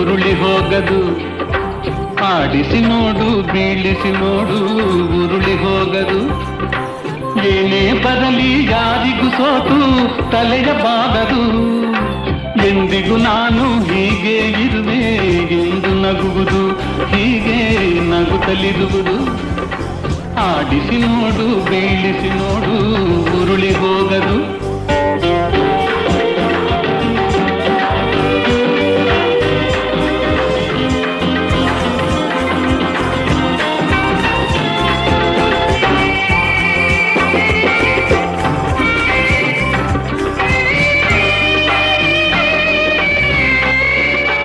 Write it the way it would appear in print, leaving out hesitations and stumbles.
ಉರುಳಿ ಹೋಗದು. ಆಡಿಸಿ ನೋಡು ಬೀಳಿಸಿ ನೋಡು ಉರುಳಿ ಹೋಗದು. ಏನೇ ಬರಲಿ ಯಾರಿಗೂ ಸೋತು ತಲೆಯ ಬಾಗದು. ಎಂದಿಗೂ ನಾನು ಹೀಗೆ ಇರುವೆ ಎಂದು ನಗುವುದು, ಹೀಗೆ ನಗುತ್ತಲಿರುವುದು. ಆಡಿಸಿ ನೋಡು ಬೀಳಿಸಿ ನೋಡು ಉರುಳಿ ಹೋಗದು.